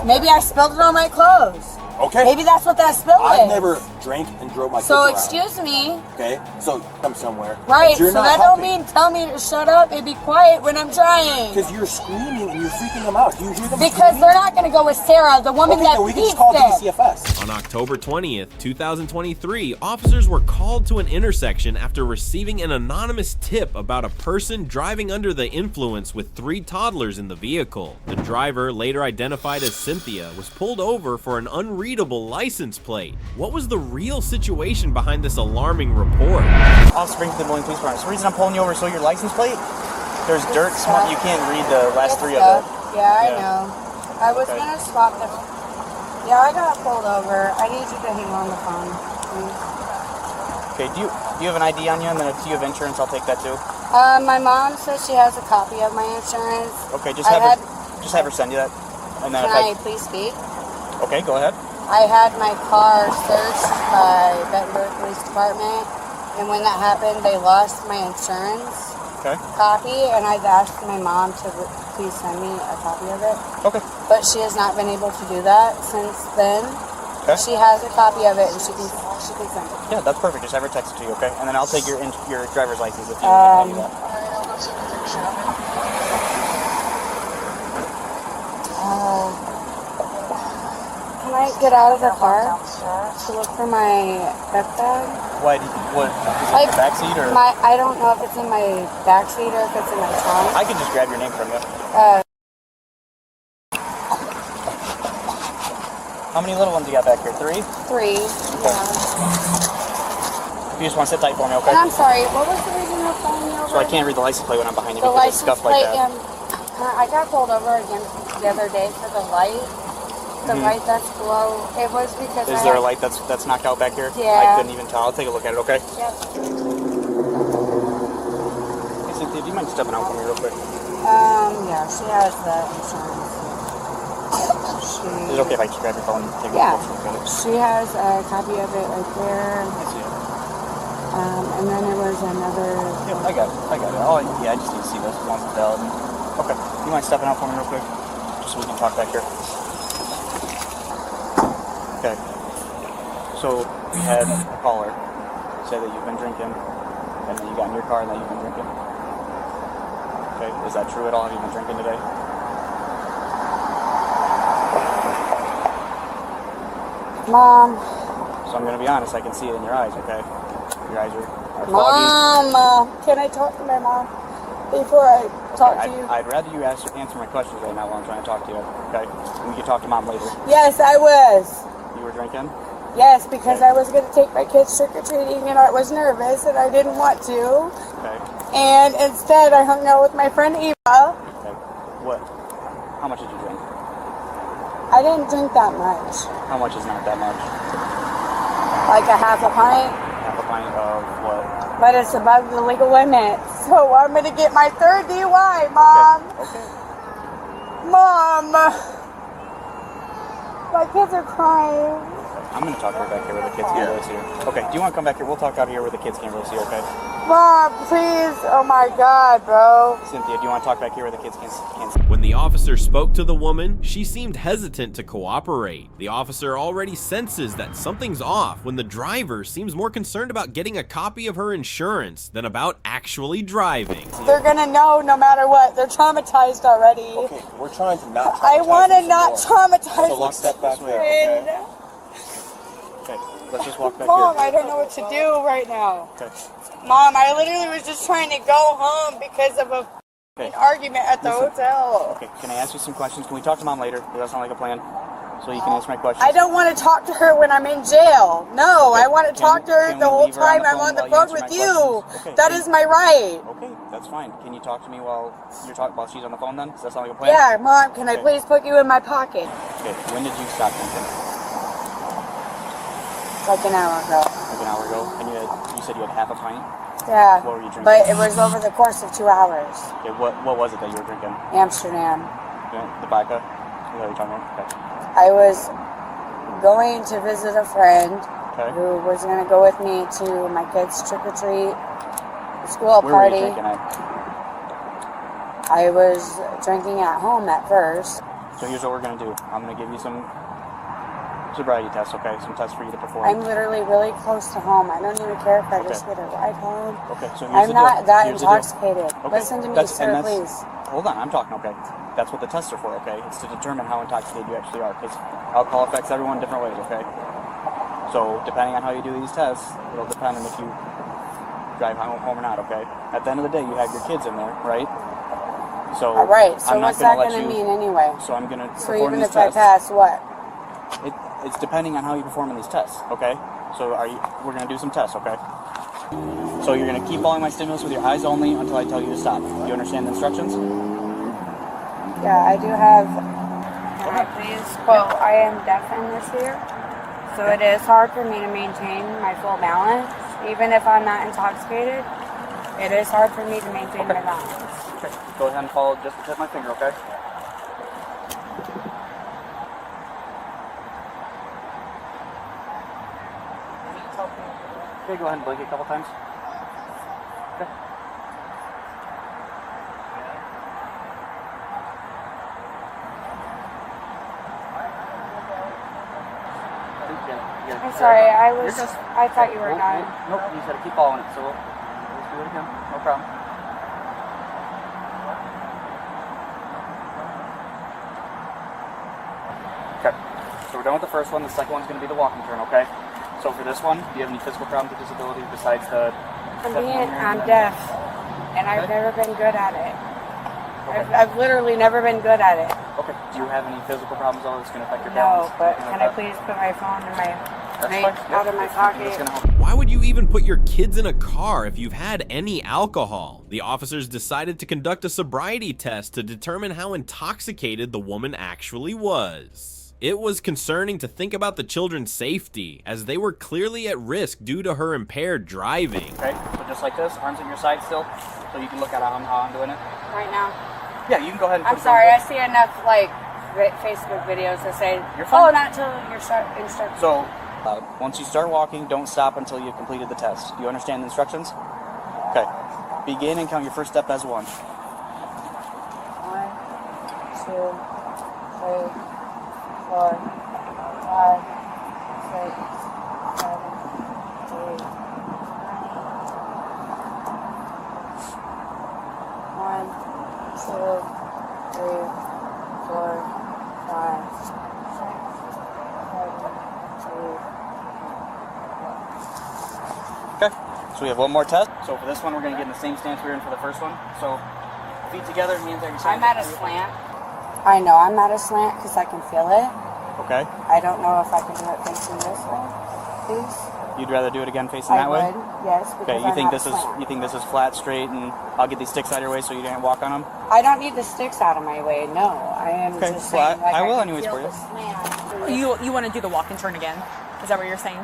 Maybe I spilled it on my clothes. Okay. Maybe that's what that spill is. I've never drank and drove my kids around. Excuse me. Okay, so come somewhere. Right, so that don't mean tell me to shut up and be quiet when I'm trying. Because you're screaming and you're freaking them out. Do you hear them Because screaming? they're not going to go with Sarah, the woman that we can beats just call them. DCFS. On October 20th, 2023, officers were called to an intersection after receiving an anonymous tip about a person driving under the influence with 3 toddlers in the vehicle. The driver, later identified as Cynthia, was pulled over for an unreadable license plate. What was the real situation behind this alarming report? Officer Springfield Bowling Police Department. The reason I'm pulling you over, so your license plate, there's dirt, smut, you can't read the last 3 of it. Yeah, I know. I was going to swap the... Yeah, I got pulled over. I need you to hang on the phone, please. Okay, do you have an ID on you? And then if you have insurance, I'll take that too. My mom says she has a copy of my insurance. Okay, just have her send you that. And then Can I please speak? Okay, go ahead. I had my car searched by Bentonburg Police Department, and when that happened, they lost my insurance copy, and I've asked my mom to please send me a copy of it. Okay. But she has not been able to do that since then. Okay. She has a copy of it, and she can send it. Yeah, that's perfect. Just have her text it to you, okay? And then I'll take your driver's license if you can do that. Can I get out of the car to look for my backpack? What? Is it in the backseat or? I don't know if it's in my backseat or if it's in my trunk. I can just grab your name from you. How many little ones you got back here? 3? 3. Okay. Yeah. You just want to sit tight for me, okay? And I'm sorry, what was the reason you're pulling me over? So I can't read the license plate when I'm behind you The because it's license stuff like plate, that. I got pulled over again the other day for the light. The light that's below. It was because Is there a light that's knocked out back here? Yeah. I couldn't even tell. I'll take a look at it, okay? Yep. Hey, Cynthia, do you mind stepping out for me real quick? Yeah, she has the insurance. Is it okay if I just grab your phone and take a look at it? She has a copy of it right there. I see it. And then there was another... Yep, I got it. Oh, yeah, I just need to see this once it's valid. Okay. You mind stepping out for me real quick? Just so we can talk back here. Okay. So, we had a caller say that you've been drinking, and then you got in your car and that you've been drinking. Okay, is that true at all? Have you been drinking today? Mom. So I'm going to be honest, I can see it in your eyes, okay? Your eyes are foggy. Mom, can I talk to my mom before I talk to you? I'd rather you answer my questions right now while I'm trying to talk to you, okay? And we can talk to Mom later. Yes, I was. You were drinking? Yes, because I was going to take my kids trick-or-treating and I was nervous and I didn't want to. Okay. And instead I hung out with my friend Eva. Okay. What? How much did you drink? I didn't drink that much. How much is not that much? Like a half a pint. Half a pint of what? But it's above the legal limit. So I'm going to get my 3rd DUI, Mom. Okay. Mom. My kids are crying. I'm going to talk to her back here where the kids can't really see her. Okay, do you want to come back here? We'll talk out here where the kids can't really see her, okay? Mom, please. Oh my God, bro. Cynthia, do you want to talk back here where the kids can't see? When the officer spoke to the woman, she seemed hesitant to cooperate. The officer already senses that something's off when the driver seems more concerned about getting a copy of her insurance than about actually driving. They're gonna know no matter what. They're traumatized already. Okay, we're trying to not traumatize I want to them not some more. traumatize So let's step back there, Okay, let's just walk back Mom, here. I don't know what to do right now. Okay. Mom, I literally was just trying to go home because of an argument at the hotel. Okay, can I ask you some questions? Can we talk to Mom later? Does that sound like a plan? So you can answer my questions. I don't want to talk to her when I'm in jail. No, I want to talk to her the whole time I'm on the phone with you. Okay. That is my right. Okay, that's fine. Can you talk to me while she's on the phone then? Does that sound like a plan? Yeah, Mom, can I please put you in my pocket? Okay, when did you stop drinking? Like an hour ago. Like an hour ago? And you said you had half a pint? Yeah, What were you drinking? but it was over the course of 2 hours. Okay, what was it that you were drinking? Amsterdam. The vodka? Is that what you're talking about? Okay. I was going to visit a friend Okay. who was going to go with me to my kids' trick-or-treat school Where were you party. drinking at? I was drinking at home at first. So here's what we're gonna do. I'm gonna give you some sobriety tests, okay? Some tests for you to perform. I'm literally really close to home. I don't even care if I just get a ride home. Okay, so I'm not that intoxicated. Okay. Listen to me, sir, please. Hold on, I'm talking, okay? That's what the tests are for, okay? It's to determine how intoxicated you actually are, because alcohol affects everyone different ways, okay? So, depending on how you do these tests, it'll depend on if you drive home or not, okay? At the end of the day, you have your kids in there, right? So, all right, so I'm not what's that gonna going to mean anyway? So I'm going to So perform even these if I tests. pass, what? It's depending on how you perform in these tests, okay? So we're going to do some tests, okay? So you're going to keep following my stimulus with your eyes only until I tell you to stop. Do you understand the instructions? Yeah, I do have, can I please quote, I am deaf in this ear, so it is hard for me to maintain my full balance. Even if I'm not intoxicated, it is hard for me to maintain my balance. Okay, go ahead and follow just the tip of my finger, okay? Okay, go ahead and blink a couple times. Okay. I'm sorry, I thought you were done. Nope, you just gotta keep following it, so let's do it again. No problem. Okay, so we're done with the first one. The second one's gonna be the walking turn, okay? So for this one, do you have any physical problems or disability besides the... I'm deaf, and I've never been good at it. I've literally never been good at it. Okay, do you have any physical problems though that's gonna affect your balance? No, but can I please put my phone in out of my pocket? Why would you even put your kids in a car if you've had any alcohol? The officers decided to conduct a sobriety test to determine how intoxicated the woman actually was. It was concerning to think about the children's safety, as they were clearly at risk due to her impaired driving. Okay, so just like this, arms at your side still, so you can look at how I'm doing it. Right now? Yeah, you can go ahead and... I'm sorry, I see enough, like, Facebook videos that say, you're fine. Oh, not till you're instructed. So, once you start walking, don't stop until you've completed the test. Do you understand the instructions? Okay. Begin and count your first step as 1. 1, 2, 3, 4, 5, 6, 7, 8, 9. 1, 2, 3, 4, 5, 6, 7, 8. Okay. So we have one more test. So for this one, we're going to get in the same stance we were in for the first one. So feet together, hands at your side. I'm at a slant. I know I'm at a slant because I can feel it. Okay. I don't know if I can do it facing this way, please. You'd rather do it again facing that way? I would, yes. Okay. You think this is flat, straight, and I'll get these sticks out of your way so you didn't walk on them? I don't need the sticks out of my way. No, I am just saying. Like, I will can anyways feel for you. the slant. You want to do the walk and turn again? Is that what you're saying?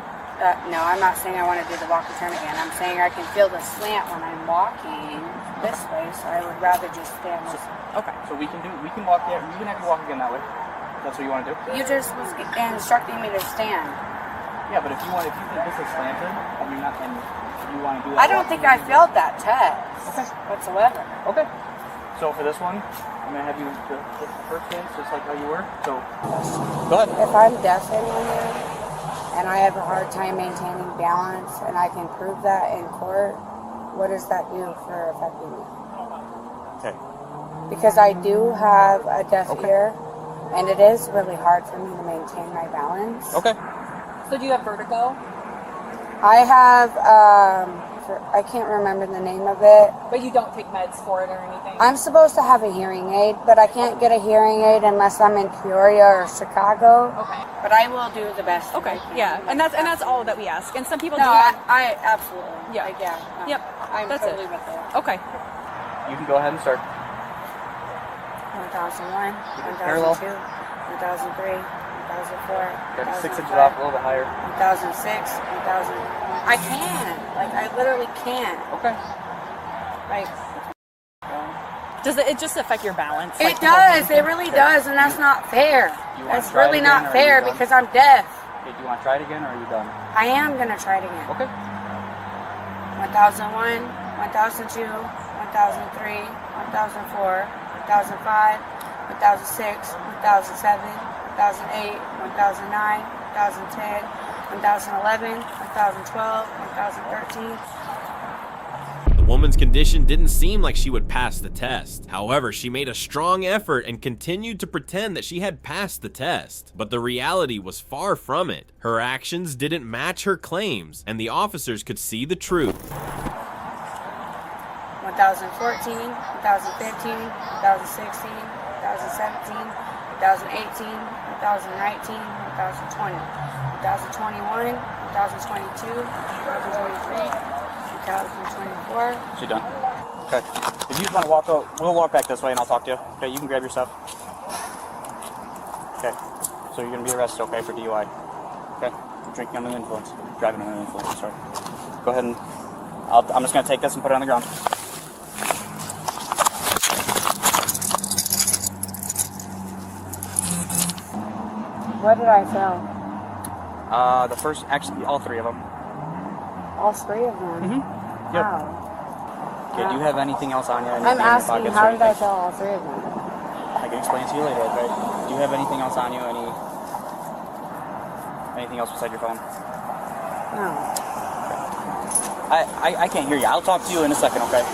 No, I'm not saying I want to do the walk and turn again. I'm saying I can feel the slant when I'm walking this way, so I would rather just stand this way. Okay. So we can walk there. You can have to walk again that way. That's what you want to do? You just was instructing me to stand. Yeah, but if you think this is slanted and you're not, and you want to do that, I don't think I failed that test whatsoever. Okay. So for this one, I'm gonna have you the first stance just like how you were. So go ahead. If I'm deaf in one ear and I have a hard time maintaining balance and I can prove that in court, what does that do for affecting me? Okay. Because I do have a deaf ear and it is really hard for me to maintain my balance. Okay. So do you have vertigo? I have, I can't remember the name of it. But you don't take meds for it or anything? I'm supposed to have a hearing aid, but I can't get a hearing aid unless I'm in Peoria or Chicago. Okay. But I will do the best. Okay, yeah. And that's all that we ask. And some people No, do have... I absolutely. Yeah. Like, yeah. No, Yep. I'm That's totally it. with it. Okay. You can go ahead and start. 1001, Parallel. 1002, 1003, 1004. Got 6 inches off, a little bit higher. 1006, 1000. I can. Like, I literally can. Okay. Like, Does it just affect your balance? it does. It really does, and that's not fair. That's really not fair because I'm deaf. Okay, do you want to try it again, or are you done? I am going to try it again. Okay. 1001, 1002, 1003, 1004, 1005, 1006, 1007, 1008, 1009, 1010, 1011, 1012, 1013. The woman's condition didn't seem like she would pass the test. However, she made a strong effort and continued to pretend that she had passed the test. But the reality was far from it. Her actions didn't match her claims, and the officers could see the truth. 1014, 2015, 2016, 2017, 2018, 2019, 2020, 2021, 2022, 2023, 2024. She done? Okay. If you just want to walk out, we'll walk back this way and I'll talk to you. Okay, you can grab your stuff. Okay. So you're going to be arrested, okay, for DUI. Okay? Drinking under the influence. Driving under the influence, sorry. Go ahead and I'm just going to take this and put it on the ground. What did I fail? The first, actually, all three of them. All three of them? Mm-hmm. Yep. Wow. Okay, do you have anything else on you? I'm asking, how did I fail all three of them? I can explain to you later, okay? Do you have anything else on you? Anything else beside your phone? No. I can't hear you. I'll talk to you in a second, okay?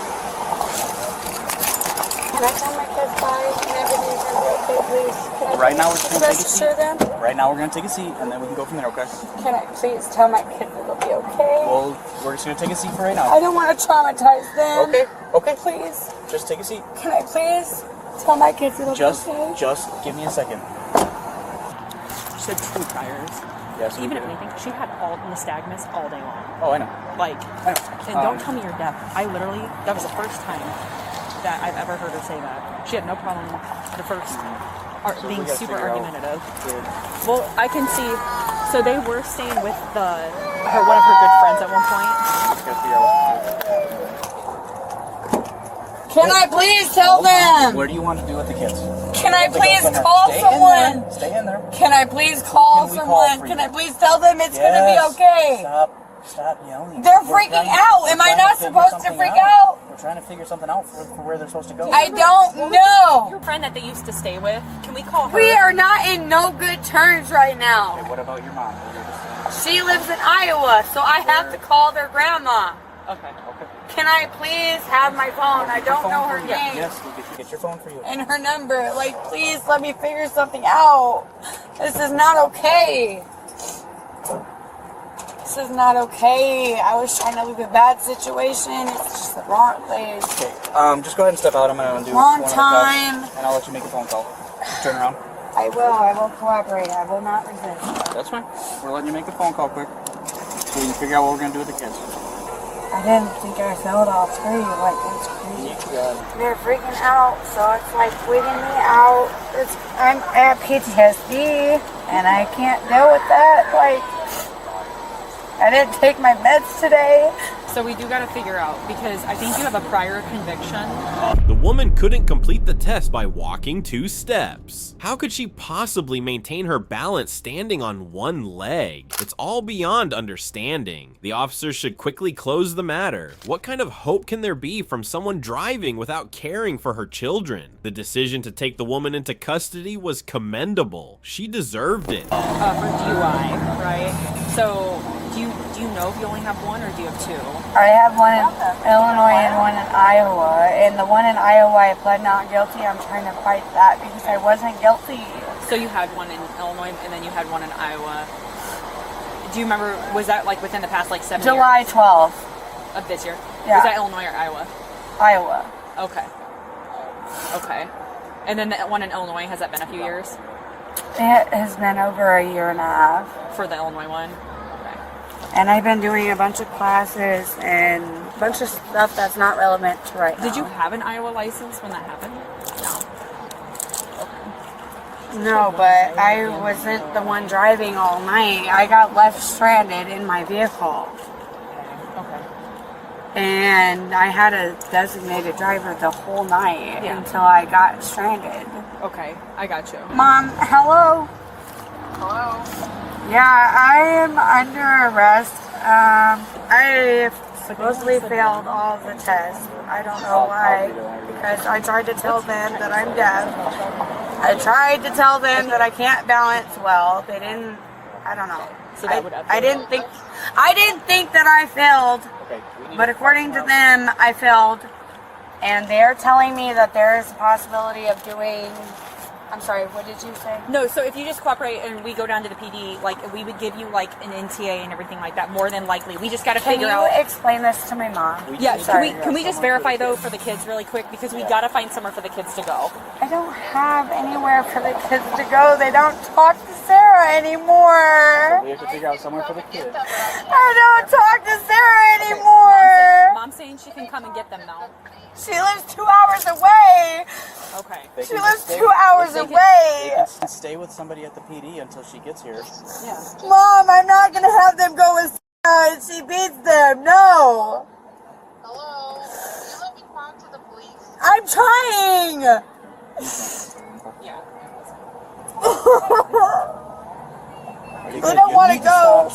Can I tell my kids bye and everything's gonna be okay, please? Right now we're just gonna take a seat. Them? Right now we're gonna take a seat and then we can go from there, okay? Can I please tell my kids it'll be okay? Well, we're just gonna take a seat for right now. I don't want to traumatize them. Okay. Please. Just take a seat. Can I please tell my kids it'll be okay? Just give me a second. She had 2 priors. Yes. Even if anything, she had all nystagmus all day long. Oh, I know. Like, I know. and don't tell me you're deaf. I literally, that was the first time that I've ever heard her say that. She had no problem the first being super argumentative. Well, I can see. So they were staying with one of her good friends at one point. Can I please tell them? What do you want to do with the kids? Can I please call someone? Stay in there. Can I please call someone? Can I please tell them it's gonna be okay? Stop yelling. They're freaking out. Am I not supposed to freak out? We're trying to figure something out for where they're supposed to go. I don't know. Your friend that they used to stay with, can we call her? We are not in no good terms right now. Okay, what about your mom? She lives in Iowa, so I have to call their grandma. Okay. Can I please have my phone? I don't know her name. Yes, we'll get your phone for you. And her number. Like, please let me figure something out. This is not okay. This is not okay. I was trying to leave a bad situation. It's just the wrong place. Okay, just go ahead and step out. I'm going to do wrong one time. And I'll let you make a phone call. Turn around. I will cooperate. I will not resist. That's fine. We're letting you make a phone call quick so we can figure out what we're going to do with the kids. I didn't think I failed all three. Like, it's crazy. They're freaking out, so it's like wigging me out. I'm at PTSD, and I can't deal with that. Like, I didn't take my meds today. So we do got to figure out, because I think you have a prior conviction. The woman couldn't complete the test by walking 2 steps. How could she possibly maintain her balance standing on one leg? It's all beyond understanding. The officers should quickly close the matter. What kind of hope can there be from someone driving without caring for her children? The decision to take the woman into custody was commendable. She deserved it. For DUI, right? So do you know if you only have one or do you have 2? I have one in Illinois and one in Iowa. And the one in Iowa, I pled not guilty. I'm trying to fight that because I wasn't guilty. So you had one in Illinois and then you had one in Iowa. Do you remember, was that like within the past like 7 years? July 12th. Of this year? Yeah. Was that Illinois or Iowa? Iowa. Okay. And then the one in Illinois, has that been a few years? It has been over a year and a half. For the Illinois one? And I've been doing a bunch of classes and a bunch of stuff that's not relevant to right now. Did you have an Iowa license when that happened? No, but I wasn't the one driving all night. I got left stranded in my vehicle. Okay. And I had a designated driver the whole night until I got stranded. Okay, I got you. Mom, hello? Hello? Yeah, I am under arrest. I supposedly failed all the tests. I don't know why, because I tried to tell them that I'm deaf. I tried to tell them that I can't balance well. They didn't. I don't know. So that would I didn't think that I failed. But according to them, I failed. And they're telling me that there is a possibility of doing. I'm sorry, what did you say? No, so if you just cooperate and we go down to the PD, like, we would give you, like, an NTA and everything like that, more than likely. We just got to figure out... Can you explain this to my mom? Yeah, can we just verify, though, for the kids really quick? Because we got to find somewhere for the kids to go. I don't have anywhere for the kids to go. They don't talk to Sarah anymore. We have to figure out somewhere for the kids. I don't talk to Sarah anymore. Mom's saying she can come and get them, though. She lives 2 hours away. Okay. She lives 2 hours away. They can stay with somebody at the PD until she gets here. Yeah. Mom, I'm not going to have them go with Sarah and she beats them. No. Hello? Can you let me talk to the police? I'm trying. Yeah. They don't want to go.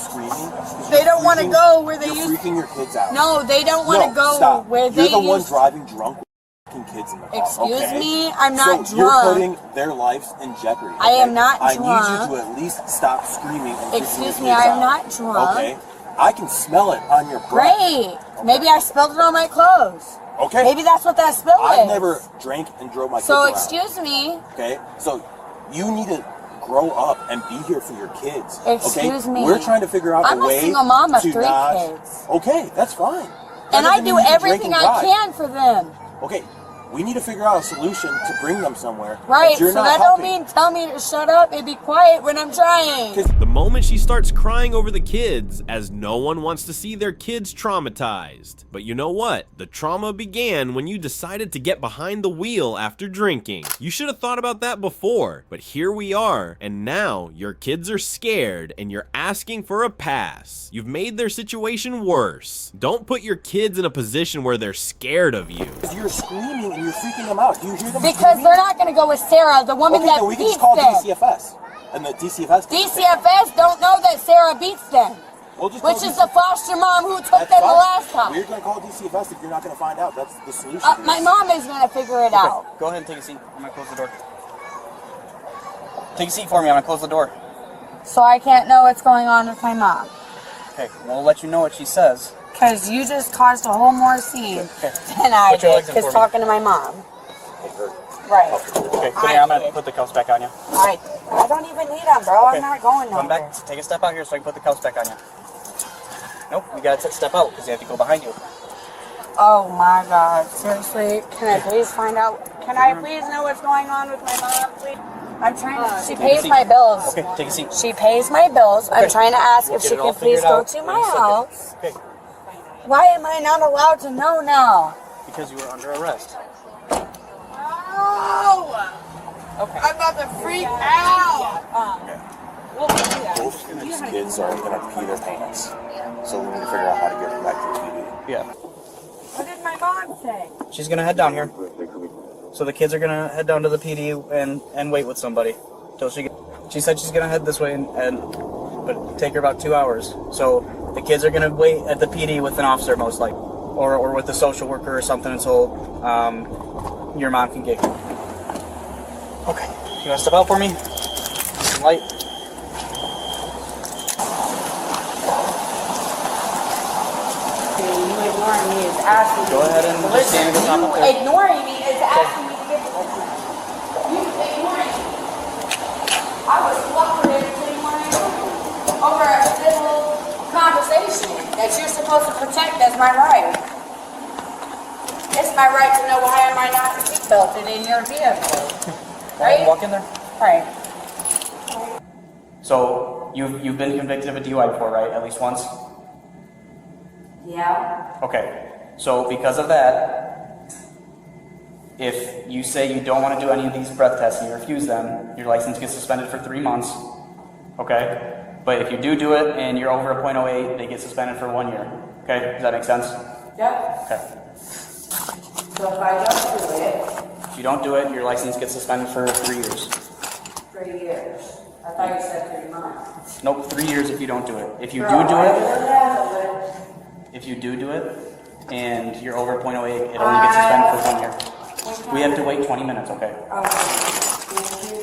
They don't want to go where they You're used freaking your kids out. No, they don't want to go stop. where they You're the one used driving drunk with fucking kids in the car. Excuse okay? me? I'm not so you're drunk. putting their lives in jeopardy. I am okay? not I drunk. need you to at least stop screaming and freaking Excuse your me, kids I'm out. not drunk. Okay? I can smell it on your breath. Great. Maybe I spilled it on my clothes. Okay? Maybe that's what that spill is. I've never drank and drove my kids So around. excuse me. Okay? So you need to grow up and be here for your kids. Excuse okay? me. We're trying to figure out I'm a way a single mom of to 3 not... kids. Okay, that's fine. That And I doesn't do mean you can everything drink and I drive. can for them. Okay, we need to figure out a solution to bring them somewhere. Right, but you're so not that helping. don't mean tell me to shut up and be quiet when I'm trying. The moment she starts crying over the kids, as no one wants to see their kids traumatized. But you know what? The trauma began when you decided to get behind the wheel after drinking. You should have thought about that before, but here we are, and now your kids are scared and you're asking for a pass. You've made their situation worse. Don't put your kids in a position where they're scared of you. You're screaming and you're freaking them out. Do you hear them Because screaming? they're not going to go with Sarah, the woman Okay, that then we can beats just call them. DCFS. And the DCFS can fix it. DCFS don't know that Sarah beats them. We'll just call Which is the foster mom who took That's them the fine. last time. We're going to call DCFS if you're not going to find out. That's the solution. to My this. mom is going to figure it out. Go ahead and take a seat. I'm going to close the door. Take a seat for me. I'm going to close the door. So I can't know what's going on with my mom. Okay, we'll let you know what she says. Because you just caused a whole more scene Okay. than I Put your did. legs in Because for me. talking to my mom. Right. Okay, come here. I'm going to put the cuffs back on you. I don't even need them, bro. Okay. I'm not going Come nowhere. back. Take a step out here so I can put the cuffs back on you. Nope, you got to step out because you have to go behind you. Oh my God. Seriously? Can I please find out? Can I please know what's going on with my mom, please? I'm trying to. She pays my bills. Okay, take a seat. She pays my bills. I'm Okay. trying to ask We'll if get she it all can please figured go out to in my a second. house. Okay, Why am I not allowed to know now? because you were under arrest. Oh! Okay. I'm about to freak out. We'll do that. Both of these kids are going to pee their pants. So we need to figure out how to get them back to the PD. Yeah. What did my mom say? She's going to head down here. So the kids are going to head down to the PD and wait with somebody till she said she's going to head this way but take her about 2 hours. So the kids are going to wait at the PD with an officer most likely, or with a social worker or something until your mom can get here. Okay, you want to step out for me? Some light. You ignoring me is asking Go ahead and just stand at the top up there. Ignoring me is asking me to get the You ignoring me. I was cooperating over a civil conversation that you're supposed to protect as my right. It's my right to know why am I not seatbelted in your vehicle. Go ahead and walk in there. Right. So you've been convicted of a DUI before, right? At least once? Yeah. Okay. So because of that, if you say you don't want to do any of these breath tests and you refuse them, your license gets suspended for 3 months. Okay? But if you do it and you're over a .08, they get suspended for 1 year. Okay? Does that make sense? Yep. Okay. So if I don't do it, If you don't do it, your license gets suspended for 3 years. 3 years. I thought you said 3 months. Nope, 3 years if you don't do it. If you Girl, do I it, really haven't. if you do it, and you're over .08, it only gets suspended for 1 year. We have to wait 20 minutes, okay? Okay. Thank you